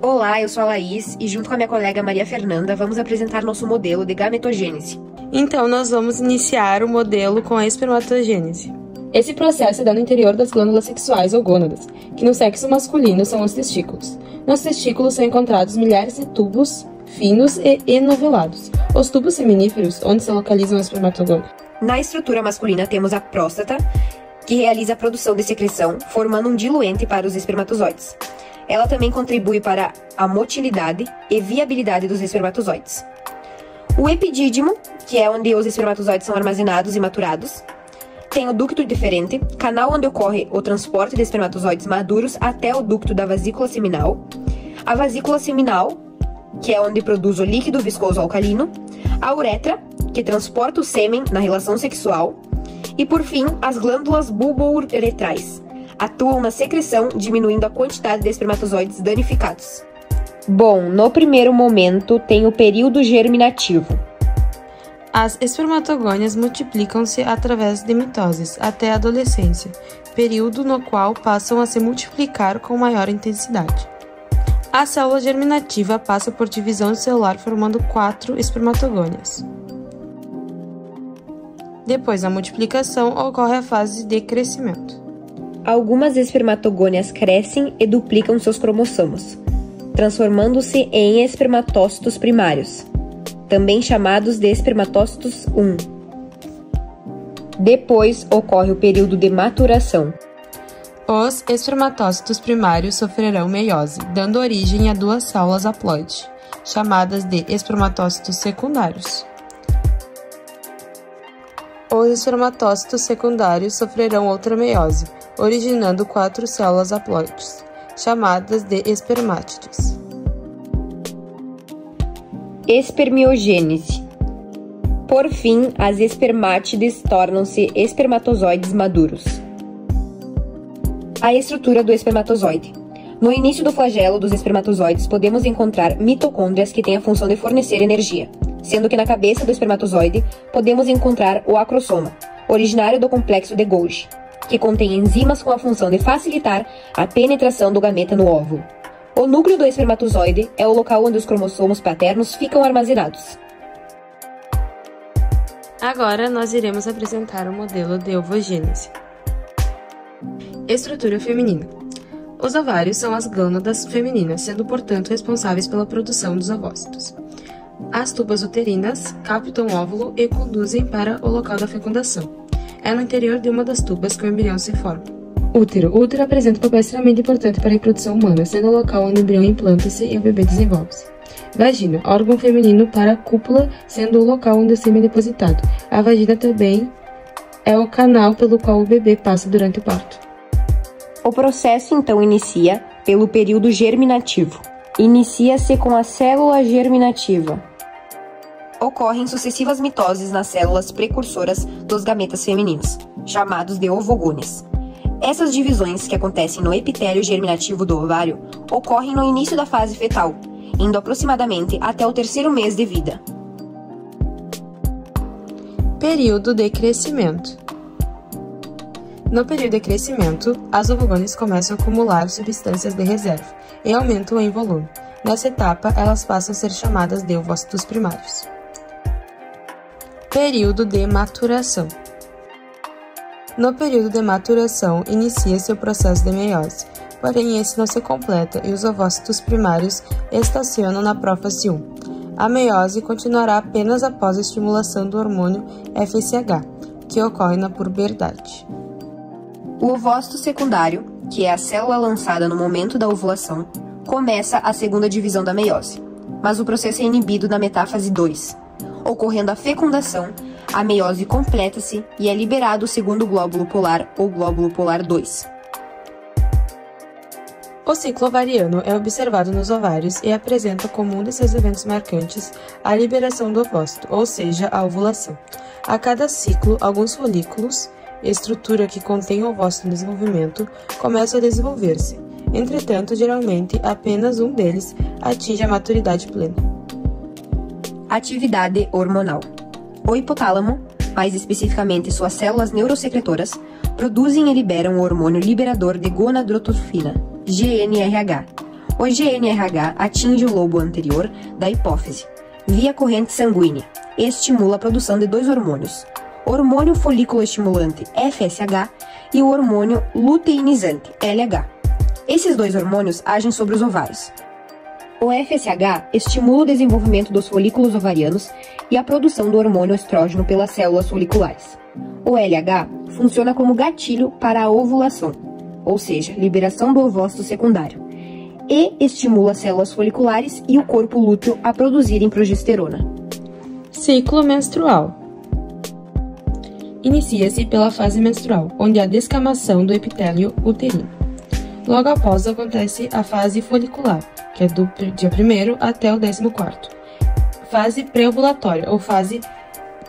Olá, eu sou a Laís e junto com a minha colega Maria Fernanda vamos apresentar nosso modelo de gametogênese. Então, nós vamos iniciar o modelo com a espermatogênese. Esse processo se dá no interior das glândulas sexuais ou gônadas, que no sexo masculino são os testículos. Nos testículos são encontrados milhares de tubos finos e enovelados, os tubos seminíferos, onde se localizam os espermatogônios. Na estrutura masculina temos a próstata, que realiza a produção de secreção, formando um diluente para os espermatozoides. Ela também contribui para a motilidade e viabilidade dos espermatozoides. O epidídimo, que é onde os espermatozoides são armazenados e maturados, tem o ducto deferente, canal onde ocorre o transporte de espermatozoides maduros até o ducto da vesícula seminal, a vesícula seminal, que é onde produz o líquido viscoso alcalino, a uretra, que transporta o sêmen na relação sexual, e por fim, as glândulas bulbouretrais, atuam na secreção, diminuindo a quantidade de espermatozoides danificados. Bom, no primeiro momento tem o período germinativo. As espermatogônias multiplicam-se através de mitoses até a adolescência, período no qual passam a se multiplicar com maior intensidade. A célula germinativa passa por divisão celular formando 4 espermatogônias. Depois da multiplicação, ocorre a fase de crescimento. Algumas espermatogônias crescem e duplicam seus cromossomos, transformando-se em espermatócitos primários, também chamados de espermatócitos 1. Depois ocorre o período de maturação. Os espermatócitos primários sofrerão meiose, dando origem a 2 células haploide, chamadas de espermatócitos secundários. Os espermatócitos secundários sofrerão outra meiose, originando 4 células haploides, chamadas de espermátides. Espermiogênese. Por fim, as espermátides tornam-se espermatozoides maduros. A estrutura do espermatozoide. No início do flagelo dos espermatozoides, podemos encontrar mitocôndrias que têm a função de fornecer energia, sendo que na cabeça do espermatozoide podemos encontrar o acrosoma, originário do complexo de Golgi, que contém enzimas com a função de facilitar a penetração do gameta no óvulo. O núcleo do espermatozoide é o local onde os cromossomos paternos ficam armazenados. Agora nós iremos apresentar o modelo de ovogênese. Estrutura feminina. Os ovários são as glândulas femininas, sendo, portanto, responsáveis pela produção dos ovócitos. As tubas uterinas captam o óvulo e conduzem para o local da fecundação. É no interior de uma das tubas que o embrião se forma. Útero. O útero apresenta um papel extremamente importante para a reprodução humana, sendo o local onde o embrião implanta-se e o bebê desenvolve-se. Vagina. Órgão feminino para a cópula, sendo o local onde o sêmen é depositado. A vagina também é o canal pelo qual o bebê passa durante o parto. O processo então inicia pelo período germinativo. Inicia-se com a célula germinativa. Ocorrem sucessivas mitoses nas células precursoras dos gametas femininos, chamados de ovogônias. Essas divisões, que acontecem no epitélio germinativo do ovário, ocorrem no início da fase fetal, indo aproximadamente até o 3º mês de vida. Período de crescimento. No período de crescimento, as ovogônias começam a acumular substâncias de reserva e aumentam em volume. Nessa etapa, elas passam a ser chamadas de ovócitos primários. Período de maturação. No período de maturação, inicia-se o processo de meiose, porém esse não se completa e os ovócitos primários estacionam na prófase 1. A meiose continuará apenas após a estimulação do hormônio FSH, que ocorre na puberdade. O ovócito secundário, que é a célula lançada no momento da ovulação, começa a segunda divisão da meiose, mas o processo é inibido na metáfase 2. Ocorrendo a fecundação, a meiose completa-se e é liberado o segundo glóbulo polar ou glóbulo polar 2. O ciclo ovariano é observado nos ovários e apresenta como um de seus eventos marcantes a liberação do ovócito, ou seja, a ovulação. A cada ciclo, alguns folículos, estrutura que contém o ovócito em desenvolvimento, começam a desenvolver-se. Entretanto, geralmente, apenas um deles atinge a maturidade plena. Atividade hormonal. O hipotálamo, mais especificamente suas células neurosecretoras, produzem e liberam o hormônio liberador de gonadotropina, GnRH, O GnRH atinge o lobo anterior da hipófise, via corrente sanguínea, e estimula a produção de dois hormônios, o hormônio folículo estimulante, FSH, e o hormônio luteinizante, LH. Esses dois hormônios agem sobre os ovários. O FSH estimula o desenvolvimento dos folículos ovarianos e a produção do hormônio estrógeno pelas células foliculares. O LH funciona como gatilho para a ovulação, ou seja, liberação do ovócito secundário, e estimula as células foliculares e o corpo lúteo a produzirem progesterona. Ciclo menstrual. Inicia-se pela fase menstrual, onde há descamação do epitélio uterino. Logo após acontece a fase folicular, que é do dia 1º até o 14º. Fase pré-ovulatória, ou fase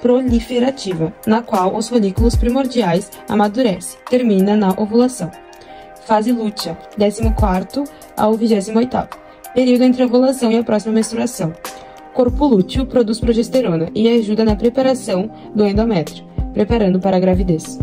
proliferativa, na qual os folículos primordiais amadurecem, termina na ovulação. Fase lútea, 14º ao 28º, período entre a ovulação e a próxima menstruação. Corpo lúteo produz progesterona e ajuda na preparação do endométrio, preparando para a gravidez.